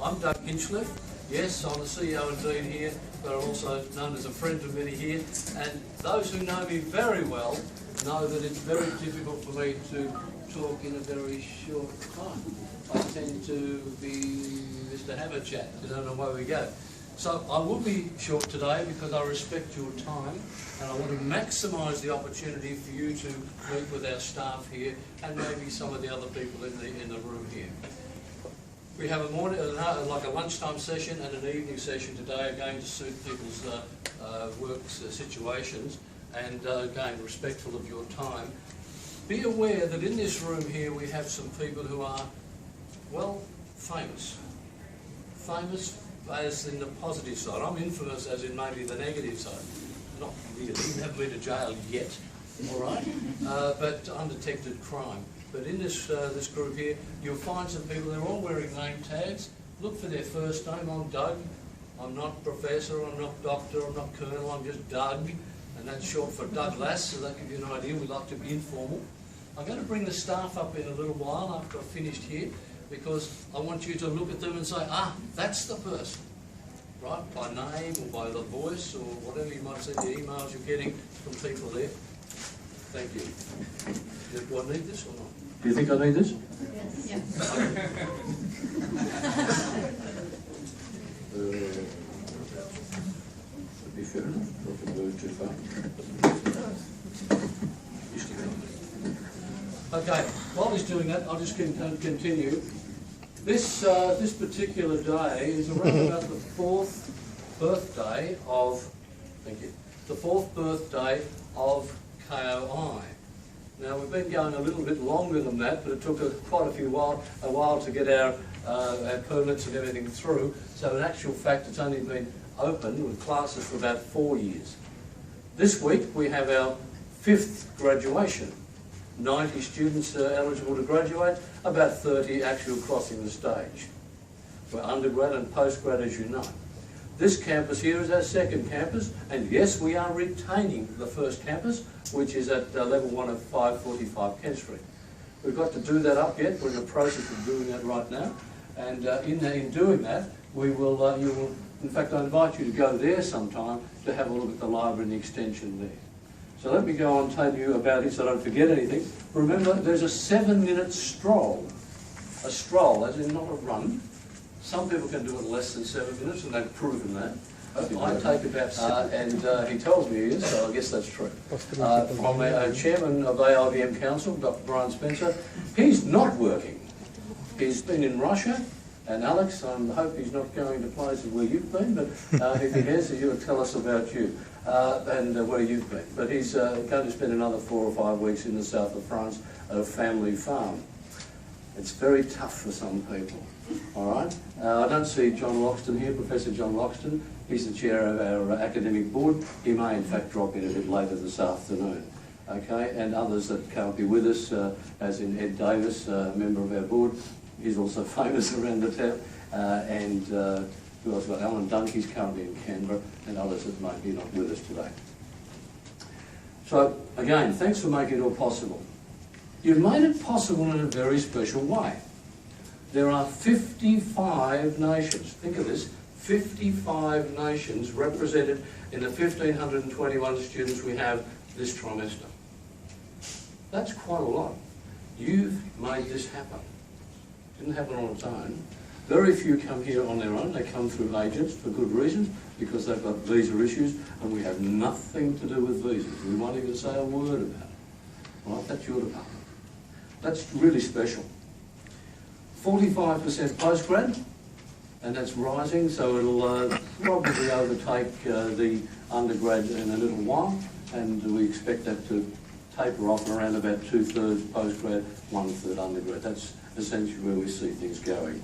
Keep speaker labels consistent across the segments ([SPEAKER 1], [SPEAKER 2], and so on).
[SPEAKER 1] I'm Doug Hinchliffe. Yes, I'm the CEO and Dean here, but I'm also known as a friend to many here. And those who know me very well know that it's very difficult for me to talk in a very short time. I tend to be just to have a chat, I don't know where we go. So I will be short today because I respect your time and I want to maximise the opportunity for you to meet with our staff here and maybe some of the other people in the room here. We have a morning, like a lunchtime session and an evening session today, again to suit people's work situations and again respectful of your time. Be aware that in this room here we have some people who are, well, famous. Famous as in the positive side. I'm infamous as in maybe the negative side. Not really, haven't been to jail yet, all right? But undetected crime. But in this this group here, you'll find some people, they're all wearing name tags. Look for their first name. I'm Doug. I'm not professor, I'm not doctor, I'm not colonel, I'm just Doug. And that's short for Douglas, so that gives you an idea. We like to be informal. I'm going to bring the staff up in a little while after I've finished here, because I want you to look at them and say, ah, that's the person. Right? By name or by the voice or whatever you might see, the emails you're getting from people there. Thank you. Do I need this or not? Do you think I need this?
[SPEAKER 2] Yes. Yes.
[SPEAKER 1] Would be fair enough. Not to move too far. Okay, while he's doing that, I'll just continue. This particular day is around about the fourth birthday of, thank you, the fourth birthday of KOI. Now we've been going a little bit longer than that, but it took quite a while to get our permits and everything through. So in actual fact, it's only been open with classes for about 4 years. This week we have our 5th graduation. 90 students are eligible to graduate, about 30 actually crossing the stage. We're undergrad and postgrad, as you know. This campus here is our 2nd campus, and yes, we are retaining the 1st campus, which is at level 1 of 545 Kent Street. We've got to do that up yet. We're in the process of doing that right now, and in doing that, we will. You will. In fact, I invite you to go there sometime to have a look at the library and the extension there. So let me go on and tell you about it so I don't forget anything. Remember, there's a 7-minute stroll. A stroll, as in not a run. Some people can do it in less than 7 minutes, and they've proven that. I take about 7, and he tells me he is, so I guess that's true. From a chairman of AIVM Council, Dr. Brian Spencer, he's not working. He's been in Russia, and Alex, I hope he's not going to places where you've been, but if he has, he'll tell us about you and where you've been. But he's going to spend another 4 or 5 weeks in the south of France at a family farm. It's very tough for some people. All right. I don't see John Loxton here, Professor John Loxton. He's the chair of our academic board. He may, in fact, drop in a bit later this afternoon. Okay, and others that can't be with us, as in Ed Davis, a member of our board. He's also famous around the town. And who else? Got Alan Dunk. He's currently in Canberra, and others that might be not with us today. So again, thanks for making it all possible. You've made it possible in a very special way. There are 55 nations, think of this, 55 nations represented in the 1,521 students we have this trimester. That's quite a lot. You've made this happen. It didn't happen on its own. Very few come here on their own. They come through agents for good reasons, because they've got visa issues, and we have nothing to do with visas. We won't even say a word about it. Right? That's your department. That's really special. 45% postgrad, and that's rising, so it'll probably overtake the undergrad in a little while, and we expect that to taper off around about 2/3 postgrad, 1/3 undergrad. That's essentially where we see things going.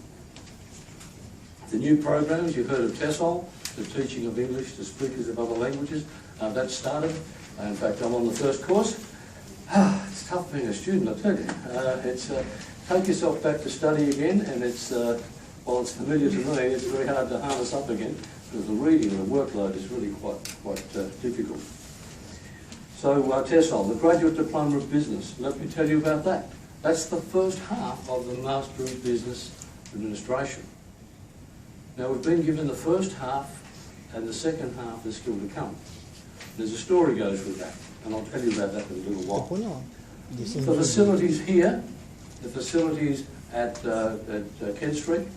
[SPEAKER 1] The new programs, you've heard of TESOL, the teaching of English to speakers of other languages. That started. In fact, I'm on the 1st course. It's tough being a student, I tell you. It's take yourself back to study again, and it's, while it's familiar to me, it's very hard to harness up again, because the reading and the workload is really quite difficult. So TESOL, the Graduate Diploma of Business, let me tell you about that. That's the first half of the Master of Business Administration. Now we've been given the first half and the second half is still to come. There's a story goes with that, and I'll tell you about that in a little while. The facilities here, the facilities at Kent Street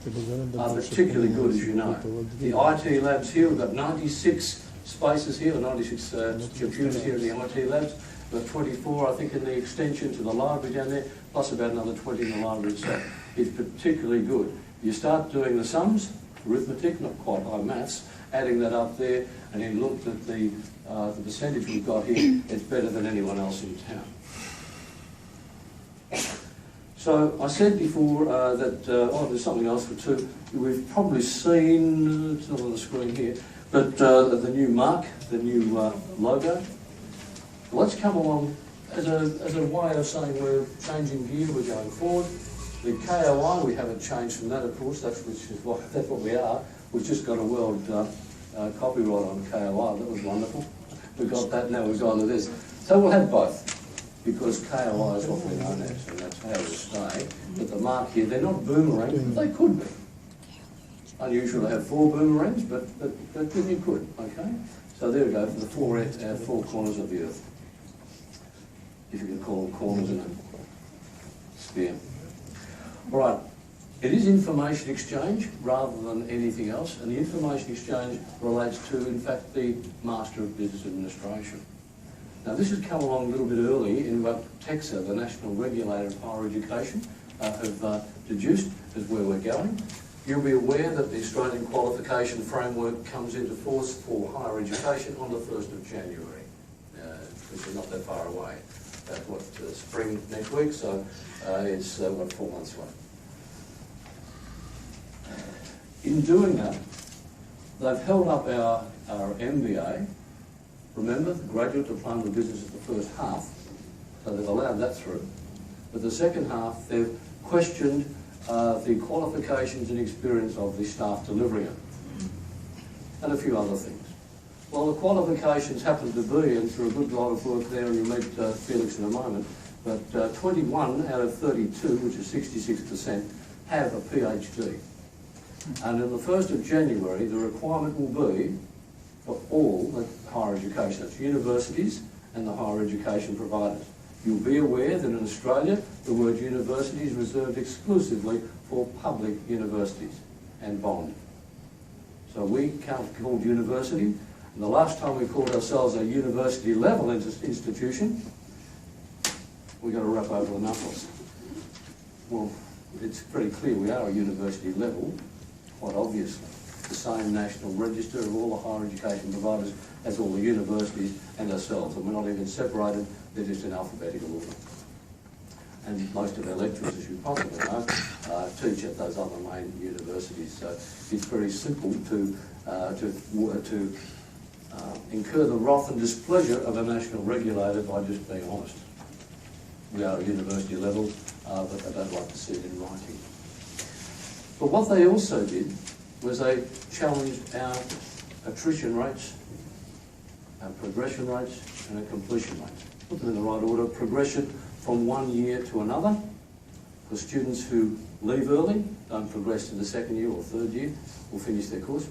[SPEAKER 1] are particularly good, as you know. The IT labs here, we've got 96 spaces here, or 96 computers here in the IT labs. We've got 24, I think, in the extension to the library down there, plus about another 20 in the library itself. It's particularly good. You start doing the sums, arithmetic, not quite high maths, adding that up there, and you looked at the percentage we've got here, it's better than anyone else in town. So I said before that, there's something else for two. We've probably seen, it's not on the screen here, but the new mark, the new logo. Well, that's come along as a way of saying we're changing gear, we're going forward. The KOI, we haven't changed from that, of course, that's what we are. We've just got a world copyright on KOI, that was wonderful. We got that, now we've gone to this. So we'll have both, because KOI is what we're known as, and that's how we'll stay. But the mark here, they're not boomerangs, but they could be. Unusual to have 4 boomerangs, but you could, okay? So there we go, for the 4 corners of the earth. If you can call them corners in a sphere. All right, it is information exchange rather than anything else, and the information exchange relates to, in fact, the Master of Business Administration. Now, this has come along a little bit early in what TEXA, the National Regulator of Higher Education, have deduced as where we're going. You'll be aware that the Australian Qualification Framework comes into force for higher education on the 1st of January, which is not that far away. That's spring next week, so it's 4 months away. In doing that, they've held up our MBA. Remember, the Graduate Diploma of Business is the first half, so they've allowed that through. But the second half, they've questioned the qualifications and experience of the staff delivering it, and a few other things. Well, the qualifications happen to be, and through a good lot of work there, and you'll meet Felix in a moment, but 21 out of 32, which is 66%, have a PhD. And on the 1st of January, the requirement will be for all the higher education, that's universities and the higher education providers. You'll be aware that in Australia, the word university is reserved exclusively for public universities and bond. So we can't be called university. And the last time we called ourselves a university level institution, we got to wrap over the knuckles. Well, it's pretty clear we are a university level, quite obviously. The same national register of all the higher education providers as all the universities and ourselves, and we're not even separated, they're just in alphabetical order. And most of our lecturers, as you possibly know, teach at those other main universities, so it's very simple to incur the wrath and displeasure of a national regulator by just being honest. We are a university level, but they don't like to see it in writing. But what they also did was they challenged our attrition rates, our progression rates, and our completion rates. Put them in the right order. Progression from one year to another. For students who leave early, don't progress to the second year or third year, will finish their course.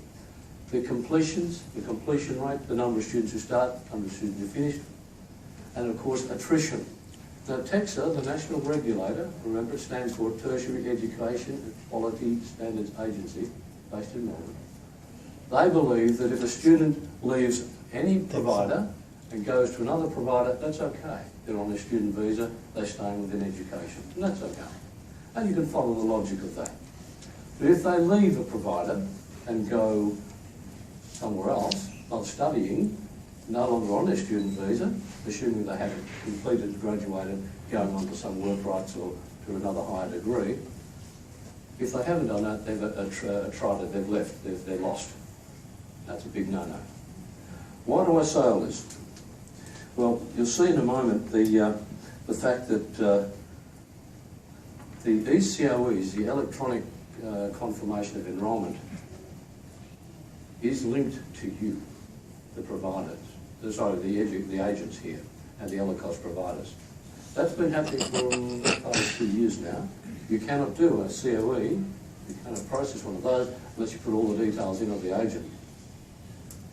[SPEAKER 1] The completions, the completion rate, the number of students who start, the number of students who finish, and of course attrition. Now TEXA, the national regulator, remember it stands for Tertiary Education and Quality Standards Agency, based in Melbourne. They believe that if a student leaves any provider and goes to another provider, that's okay. They're on their student visa, they're staying within education, and that's okay. And you can follow the logic of that. But if they leave a provider and go somewhere else, not studying, no longer on their student visa, assuming they haven't completed, graduated, going on to some work rights or to another higher degree, if they haven't done that, they've tried it, they've left, they're lost. That's a big no-no. Why do I say all this? Well, you'll see in a moment the fact that the ECOEs, the electronic confirmation of enrolment, is linked to you, the providers. Sorry, the agents here and the other cost providers. That's been happening for over 2 years now. You cannot do a COE You can't process one of those unless you put all the details in of the agent.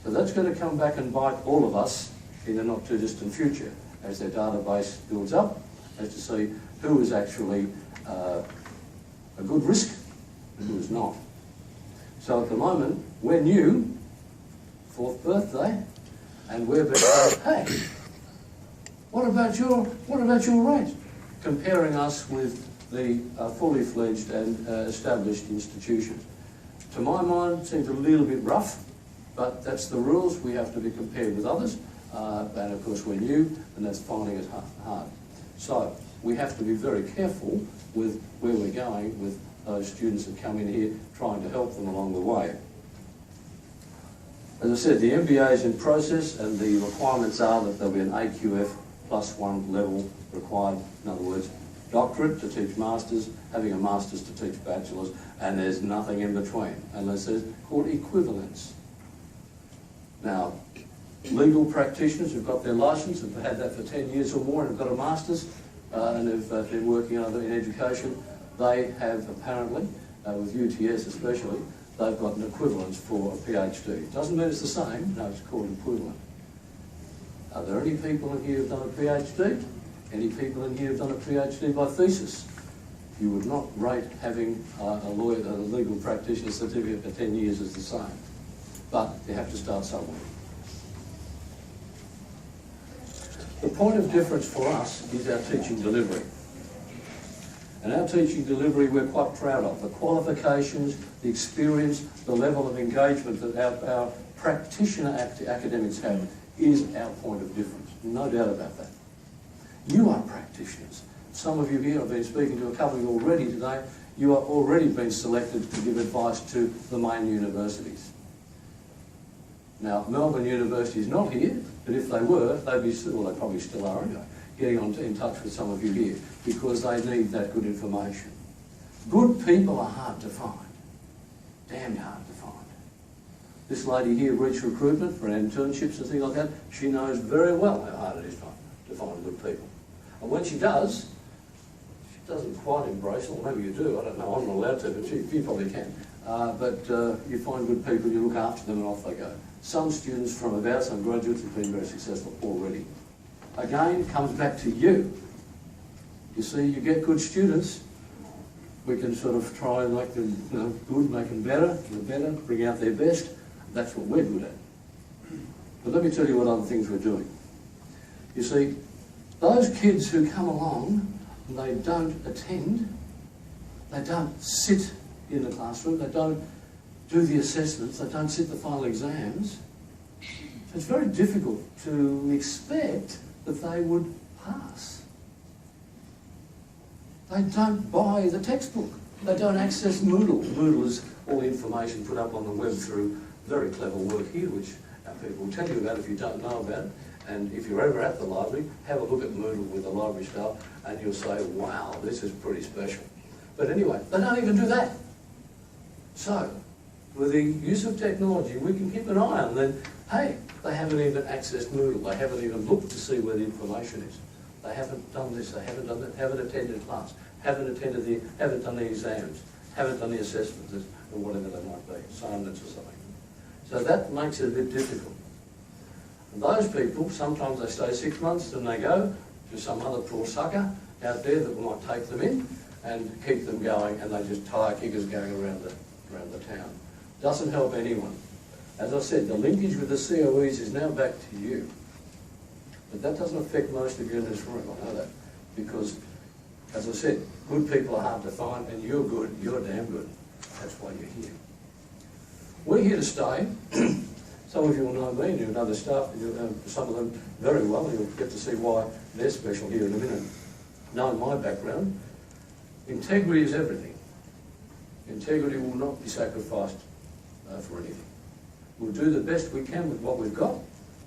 [SPEAKER 1] So that's going to come back and bite all of us in the not too distant future as their database builds up, as to see who is actually a good risk and who is not. So at the moment, we're new, 4th birthday, and we're being told, hey, what about your rate? Comparing us with the fully fledged and established institutions. To my mind, seems a little bit rough, but that's the rules. We have to be compared with others, and of course we're new, and that's finding it hard. So we have to be very careful with where we're going with those students that come in here, trying to help them along the way. As I said, the MBA is in process, and the requirements are that there'll be an AQF +1 level required. In other words, doctorate to teach masters, having a master's to teach bachelors, and there's nothing in between, unless there's called equivalence. Now, legal practitioners who've got their licence, have had that for 10 years or more, and have got a master's, and have been working in education, they have apparently, with UTS especially, they've got an equivalence for a PhD. It doesn't mean it's the same, no, it's called equivalent. Are there any people in here who've done a PhD? Any people in here who've done a PhD by thesis? You would not rate having a legal practitioner certificate for 10 years as the same. But you have to start somewhere. The point of difference for us is our teaching delivery. And our teaching delivery we're quite proud of. The qualifications, the experience, the level of engagement that our practitioner academics have is our point of difference. No doubt about that. You are practitioners. Some of you here, I've been speaking to a couple of you already today, you are already being selected to give advice to the main universities. Now, Melbourne University is not here, but if they were, they'd be still, well, they probably still are anyway, getting in touch with some of you here, because they need that good information. Good people are hard to find. Damned hard to find. This lady here, Reach Recruitment, for internships and things like that, she knows very well how hard it is to find good people. And when she does, she doesn't quite embrace it, or maybe you do, I don't know, I'm not allowed to, but you probably can. But you find good people, you look after them, and off they go. Some students from about, some graduates have been very successful already. Again, it comes back to you. You see, you get good students, we can sort of try and make them good, make them better, bring out their best. That's what we're good at. But let me tell you what other things we're doing. You see, those kids who come along and they don't attend, they don't sit in the classroom, they don't do the assessments, they don't sit the final exams, so it's very difficult to expect that they would pass. They don't buy the textbook, they don't access Moodle. Moodle is all the information put up on the web through very clever work here, which our people will tell you about if you don't know about it. And if you're ever at the library, have a look at Moodle with the library staff and you'll say, wow, this is pretty special. But anyway, they don't even do that. So, with the use of technology, we can keep an eye on them. Hey, they haven't even accessed Moodle. They haven't even looked to see where the information is. They haven't done this, they haven't done that, haven't attended class, haven't done the exams, haven't done the assessments, or whatever they might be, assignments or something. So that makes it a bit difficult. And those people, sometimes they stay 6 months and they go to some other poor sucker out there that might take them in and keep them going, and they just tire kickers going around the town. Doesn't help anyone. As I said, the linkage with the COEs is now back to you. But that doesn't affect most of you in this room, I know that. Because, as I said, good people are hard to find, and you're good, you're damn good. That's why you're here. We're here to stay. Some of you will know me and you know the staff, some of them very well, and you'll get to see why they're special here in a minute. Knowing my background, integrity is everything. Integrity will not be sacrificed for anything. We'll do the best we can with what we've got.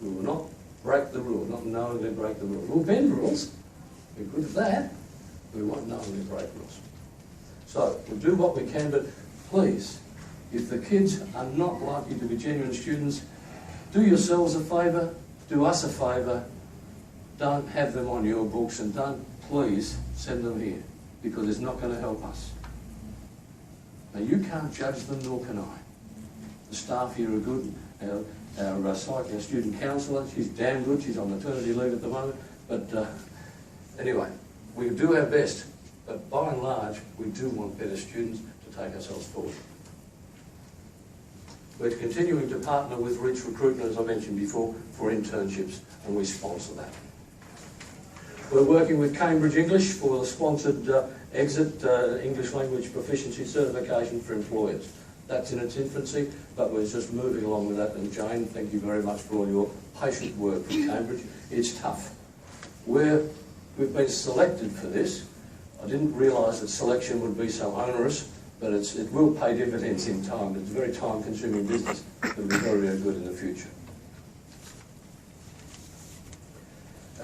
[SPEAKER 1] We will not break the rule, not knowingly break the rules. We'll bend rules, we're good at that, we won't knowingly break rules. So, we'll do what we can, but please, if the kids are not likely to be genuine students, do yourselves a favour, do us a favour, don't have them on your books, and don't please send them here, because it's not going to help us. Now you can't judge them, nor can I. The staff here are good. Our student counsellor, she's damn good. She's on maternity leave at the moment. But anyway, we do our best. But by and large, we do want better students to take ourselves forward. We're continuing to partner with Reach Recruitment, as I mentioned before, for internships, and we sponsor that. We're working with Cambridge English for the sponsored exit English language proficiency certification for employers. That's in its infancy, but we're just moving along with that. And Jane, thank you very much for all your patient work with Cambridge. It's tough. We've been selected for this. I didn't realise that selection would be so onerous, but it will pay dividends in time. It's a very time-consuming business. It'll be very, very good in the future.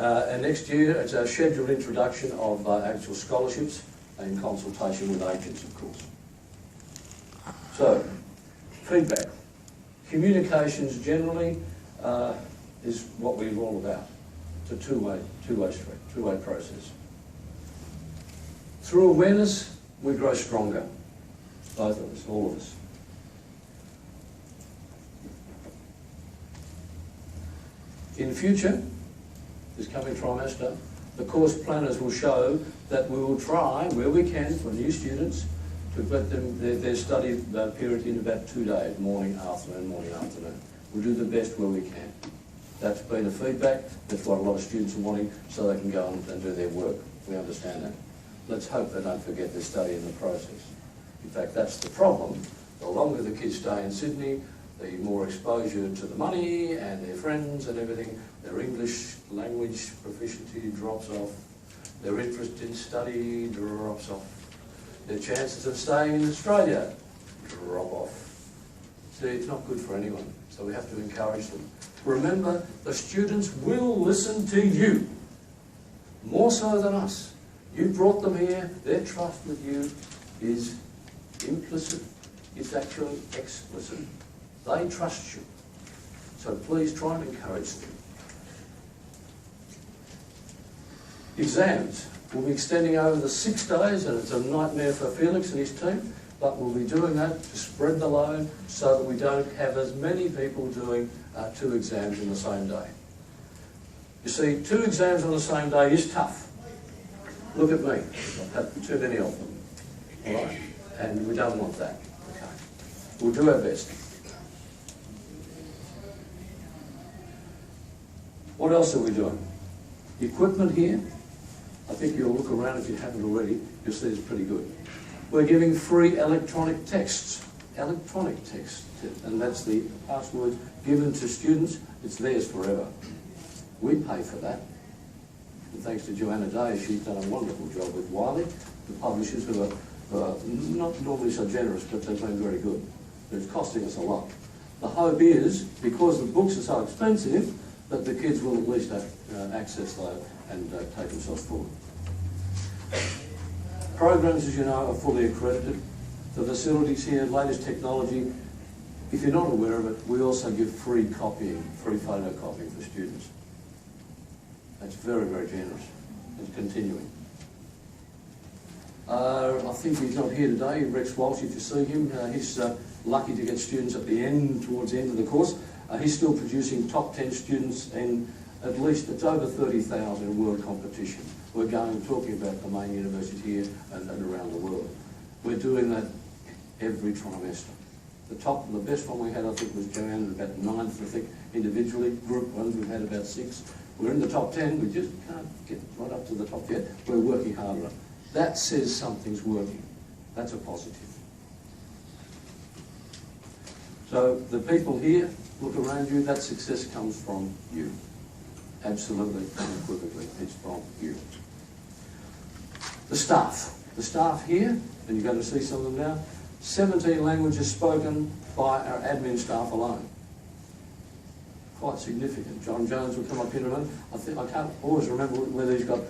[SPEAKER 1] And next year, it's our scheduled introduction of actual scholarships in consultation with agents, of course. So, feedback. Communications generally is what we're all about. It's a two-way street, two-way process. Through awareness, we grow stronger. Both of us, all of us. In future, this coming trimester, the course planners will show that we will try, where we can, for new students, to put them their study period in about 2 days, morning, afternoon. We'll do the best where we can. That's been the feedback. That's what a lot of students are wanting, so they can go on and do their work. We understand that. Let's hope they don't forget their study in the process. In fact, that's the problem. The longer the kids stay in Sydney, the more exposure to the money and their friends and everything, their English language proficiency drops off, their interest in study drops off, their chances of staying in Australia drop off. See, it's not good for anyone, so we have to encourage them. Remember, the students will listen to you, more so than us. You brought them here, their trust with you is implicit, it's actually explicit. They trust you. So please try and encourage them. Exams will be extending over the 6 days, and it's a nightmare for Felix and his team, but we'll be doing that to spread the load so that we don't have as many people doing 2 exams in the same day. You see, 2 exams on the same day is tough. Look at me. I've had too many of them. All right? And we don't want that. Okay. We'll do our best. What else are we doing? Equipment here. I think you'll look around if you haven't already. You'll see it's pretty good. We're giving free electronic texts. Electronic text. And that's the password given to students. It's theirs forever. We pay for that. And thanks to Joanna Day, she's done a wonderful job with Wiley, the publishers who are not normally so generous, but they've been very good. But it's costing us a lot. The hope is, because the books are so expensive, that the kids will at least have access that and take themselves forward. Programs, as you know, are fully accredited. The facilities here, latest technology. If you're not aware of it, we also give free copying, free photocopying for students. That's very, very generous. It's continuing. I think he's not here today, Rex Walsh, if you see him. He's lucky to get students at the end, towards the end of the course. He's still producing top 10 students in at least, it's over 30,000 world competition. We're talking about the main universities here and around the world. We're doing that every trimester. The best one we had, I think, was Joanne, about 9th, I think, individually. Group 1, we've had about 6. We're in the top 10, we just can't get right up to the top yet. We're working hard on it. That says something's working. That's a positive. So the people here, look around you, that success comes from you. Absolutely, unequivocally, it's from you. The staff here, and you're going to see some of them now, 17 languages spoken by our admin staff alone. Quite significant. John Jones will come up here in a minute. I can't always remember whether he's got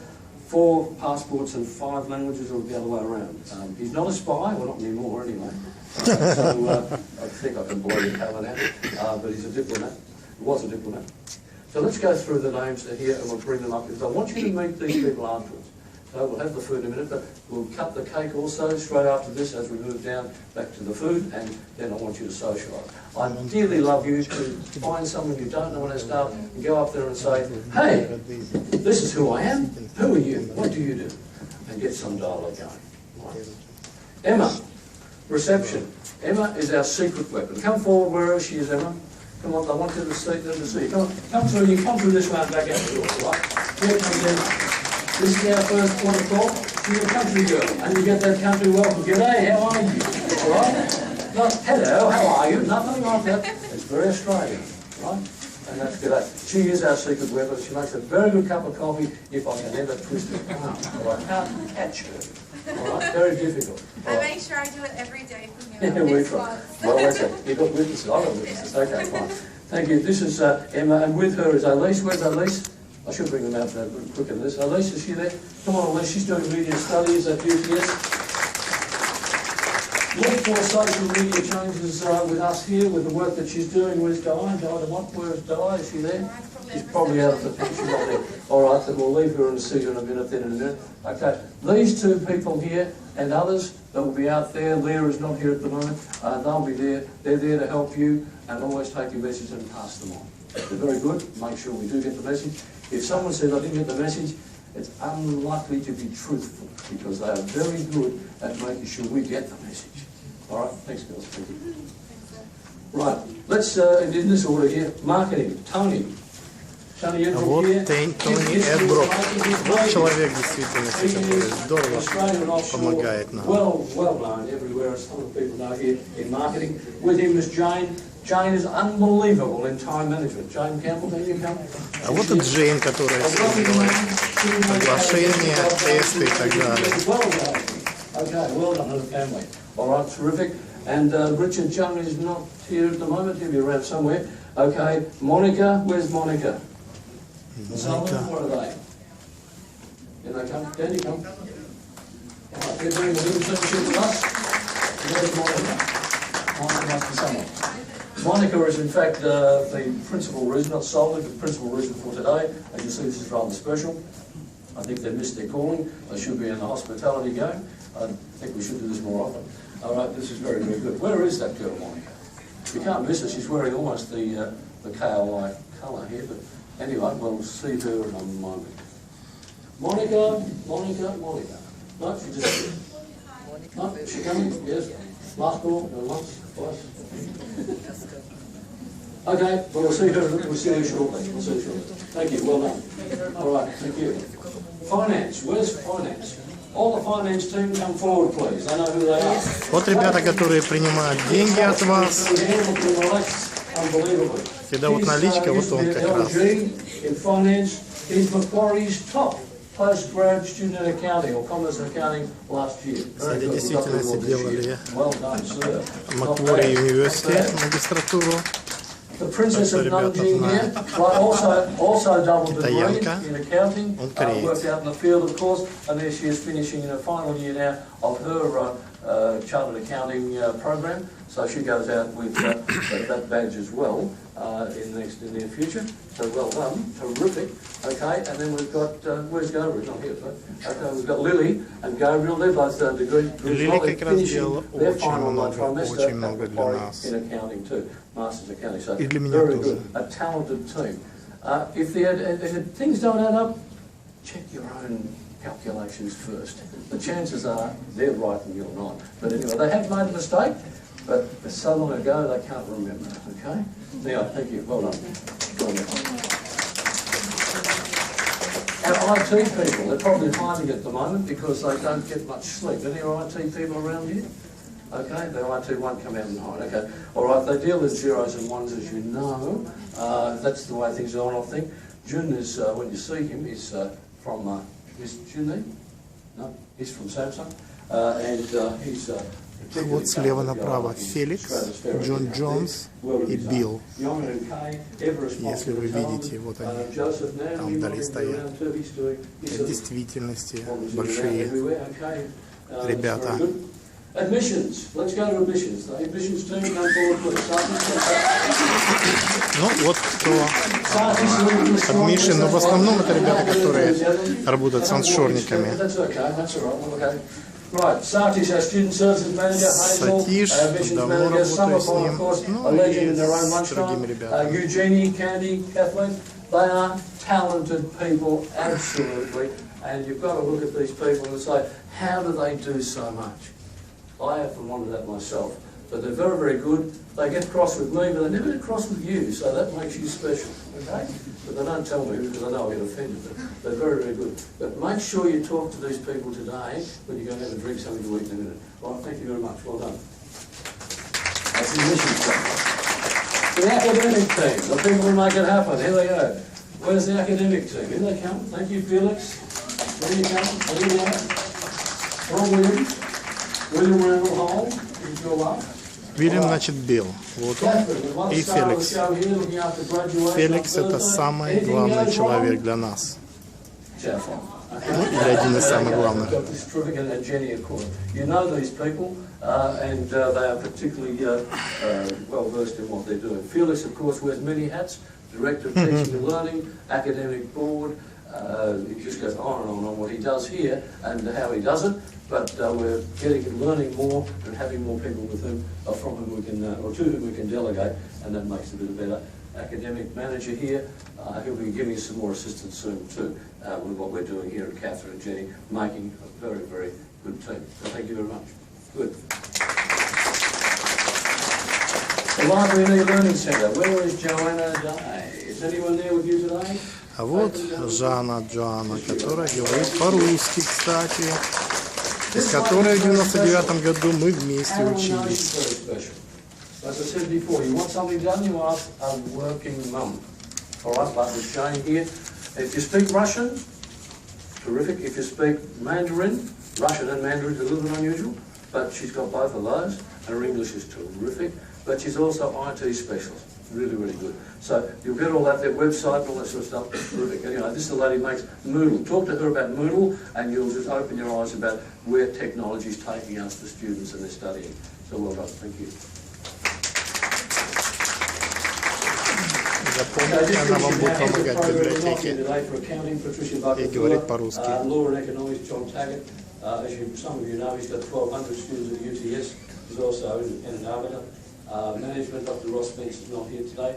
[SPEAKER 1] 4 passports and 5 languages or the other way around. He's not a spy, well not anymore anyway. So I think I can blow your cover now, but he's a diplomat. He was a diplomat. So let's go through the names here and we'll bring them up because I want you to meet these people afterwards. So we'll have the food in a minute, but we'll cut the cake also straight after this as we move down back to the food, and then I want you to socialise. I dearly love you to find someone you don't know on our staff and go up there and say, hey, this is who I am, who are you, what do you do? And get some dialogue going. Right. Emma, reception. Emma is our secret weapon. Come forward wherever she is, Emma. Come on, I want you to see them to see. Come on, come through. You come through this round back out the door, right? Here comes Emma. This is our first port of call. She's a country girl, and you get that country welcome. G'day, how are you? All right? Not hello, how are you? Nothing like that. It's very Australian, right? And that's g'day. She is our secret weapon. She makes a very good cup of coffee if I can ever twist her arm. All right? Can't catch her. All right? Very difficult.
[SPEAKER 2] I make sure I do it every day from here.
[SPEAKER 1] Yeah, we try. Well, that's it. You've got witnesses. I've got witnesses. Okay, fine. Thank you. This is Emma, and with her is Elise. Where's Elise? I should bring them out quicker than this. Elise, is she there? Come on, Elise. She's doing media studies at UTS. Look for social media changes with us here, with the work that she's doing. Where's Di? Where is Di? Is she there? She's probably out of the picture. She's not there. All right, then we'll leave her and see her in a minute, then in a minute. Okay, these two people here and others that will be out there, Leah is not here at the moment, they'll be there. They're there to help you and always take your message and pass them on. They're very good. Make sure we do get the message. If someone says, I didn't get the message, it's unlikely to be truthful because they are very good at making sure we get the message. All right, thanks, girls. Thank you. Right, let's, in this order here, marketing. Tony.
[SPEAKER 3] Вот Тони Эдброк. Вот человек действительно, который здорово помогает нам.
[SPEAKER 1] Well known everywhere, as some people know here in marketing. With him is Jane. Jane is unbelievable in time management. Jane Campbell, can you come?
[SPEAKER 3] А вот и Джейн, которая делает соглашения, тесты и так далее.
[SPEAKER 1] Okay, well done as a family. All right, terrific. And Richard Chung is not here at the moment. He'll be around somewhere. Okay, Monica, where's Monica? Monica. Where are they? Can they come? Can you come? All right, they're doing a little partnership with us. Where's Monica? Monica must be somewhere. Monica is in fact the principal reason, not solely, but the principal reason for today. As you see, this is rather special. I think they missed their calling. They should be in the hospitality game. I think we should do this more often. All right, this is very, very good. Where is that girl, Monica? You can't miss her. She's wearing almost the KLI colour here, but anyway, we'll see her in a moment. Monica. No, she just here. No, is she coming? Yes. Last call, once, twice. Okay, well, we'll see her shortly. Thank you, well done. All right, thank you. Finance, where's finance? All the finance team come forward, please. I know who they are.
[SPEAKER 3] Вот ребята, которые принимают деньги от вас. Всегда вот наличка, вот он как раз.
[SPEAKER 1] In finance, he's Macquarie's top postgrad student in accounting or commerce accounting last year.
[SPEAKER 3] Кстати, действительно сделали
[SPEAKER 1] Well done, sir.
[SPEAKER 3] Macquarie университет, магистратуру.
[SPEAKER 1] The Princess of Nanjing here, also double degree in accounting, worked out in the field, of course, and there she is finishing in her final year now of her chartered accounting program. So she goes out with that badge as well in the near future. So well done, terrific. Okay, and then we've got, where's Gabriel? Not here, but okay, we've got Lily and Gabriel. They're both degrees.
[SPEAKER 3] Lily как раз делала
[SPEAKER 1] their final trimester
[SPEAKER 3] очень много для нас.
[SPEAKER 1] in accounting too, Masters Accounting. So
[SPEAKER 3] И для меня
[SPEAKER 1] very
[SPEAKER 3] тоже.
[SPEAKER 1] good, a talented team. If things don't add up, check your own calculations first. The chances are they're right and you're not. But anyway, they have made a mistake, but it's so long ago they can't remember. Okay? Now, thank you. Well done. Well done. Our IT people, they're probably hiding at the moment because they don't get much sleep. Any IT people around here? Okay, the IT won't come out and hide. Okay, all right, they deal with zeros and ones, as you know. That's the way things are, I think. Jun is, when you see him, is from, is Jun there? No, he's from Samsung. And he's...
[SPEAKER 3] Вот слева направо Феликс, Джон Джонс и Билл. Если вы видите, вот они там вдали стоят. В действительности большие ребята.
[SPEAKER 1] Admissions. Let's go to admissions. The admissions team come forward, please.
[SPEAKER 3] Ну вот кто admission, но в основном это ребята, которые работают с ансшорниками. Сатиш, давно работаю с ним, ну и с другими ребятами.
[SPEAKER 1] Eugenie, Candy, Kathleen, they are talented people, absolutely. And you've got to look at these people and say, how do they do so much? I often wondered that myself. But they're very, very good. They get cross with me, but they never get cross with you, so that makes you special, okay? But they don't tell me because I know I'll get offended, but they're very, very good. But make sure you talk to these people today when you're going to have a drink, something to eat in a minute. Right, thank you very much. Well done. That's the mission statement. The academic team, the people who make it happen, here they go. Where's the academic team? Here they come. Thank you, Felix. There you come. There you go. Paul Williams. William Randall Hall. He's your love.
[SPEAKER 3] Вильям, значит, Билл. Вот он. И Феликс. Феликс – это самый главный человек для нас. Ну, или один из самых главных.
[SPEAKER 1] You know these people, and they are particularly well versed in what they're doing. Felix, of course, wears many hats: director of teaching and learning, academic board. He just goes on and on what he does here and how he does it. But we're getting learning more and having more people with whom, from whom we can, or to whom we can delegate, and that makes it a bit better. Academic manager here, he'll be giving us some more assistance soon too with what we're doing here at Catherine and Jenny, making a very, very good team. So thank you very much. Good. The Library and E-Learning Centre. Where is Joanna Day? Is anyone there with you today?
[SPEAKER 3] А вот Джона, которая говорит по-русски, кстати, с которой в 99-м году мы вместе учились.
[SPEAKER 1] As I said before, you want something done, you ask a working mum. All right, like we're showing here. If you speak Russian, terrific. If you speak Mandarin, Russian and Mandarin is a little bit unusual, but she's got both of those, and her English is terrific. But she's also IT specialist. Really, really good. So you'll get all that, their website and all that sort of stuff. Terrific. Anyway, this is the lady who makes Moodle. Talk to her about Moodle and you'll just open your eyes about where technology is taking us, the students and their studying. So well done. Thank you.
[SPEAKER 3] Запомните, она вам будет помогать в библиотеке и говорит по-русски.
[SPEAKER 1] Law and Economics, John Taggart. As some of you know, he's got 1,200 students at UTS. He's also an arbiter. Management, Dr. Ross Spence is not here today.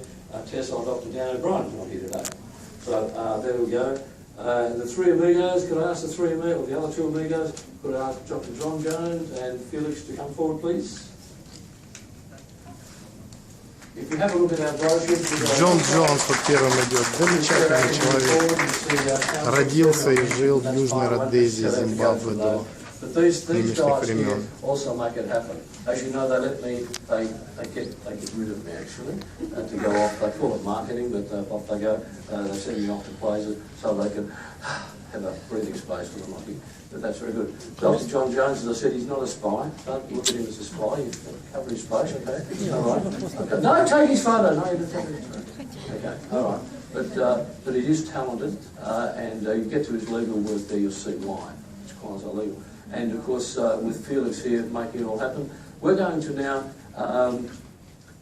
[SPEAKER 1] TESOL, Dr. Dan O'Brien is not here today. So there we go. The three amigos, could I ask the three amigos, or the other two amigos, could I ask Dr. John Jones and Felix to come forward, please? If you have a look at our brochure,
[SPEAKER 3] Джон Джонс вот первым идет. Замечательный человек. Родился и жил в Южной Родезии, Зимбабве до нынешних времен.
[SPEAKER 1] Also make it happen. As you know, they get rid of me actually to go off. They call it marketing, but off they go. They send me off to places so they can have a breathing space for the monkey. But that's very good. Dr. John Jones, as I said, he's not a spy. Don't look at him as a spy. You've got to cover his face, okay? All right. Okay. No, take his photo. No, you don't take his photo. Okay. All right. But he is talented, and you get to his legal work there, you'll see why. It's quite illegal. And of course, with Felix here making it all happen, we're going to now,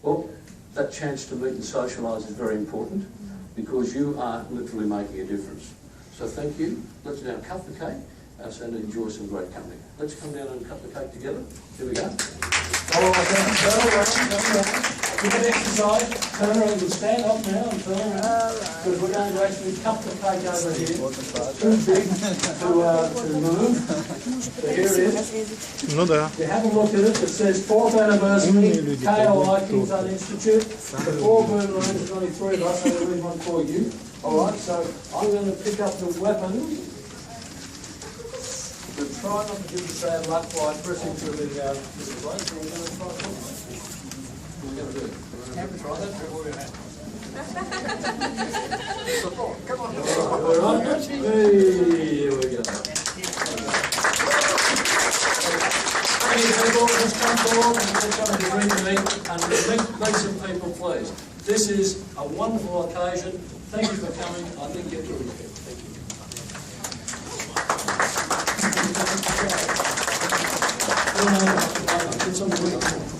[SPEAKER 1] well, that chance to meet and socialise is very important because you are literally making a difference. So thank you. Let's now cut the cake and enjoy some great company. Let's come down and cut the cake together. Here we go. All right, turn around. You can exercise. Turn around and stand up now and turn around. Because we're going to actually cut the cake over here. It's too big to move. So here it is.
[SPEAKER 3] Ну да.
[SPEAKER 1] You have a look at it. It says 4th anniversary, KLI Kingston Institute. The 4 burn rooms, there's only 3 of us, so I'll leave one for you. All right, so I'm going to pick up the weapon. But try not to give us bad luck by pressing to the place. We're going to try it. We're going to do it. Try that. Come on. All right. Here we go. People, let's come forward and let's come to bring the meat and meet some people, please. This is a wonderful occasion. Thank you for coming. I think you're terrific. Thank you.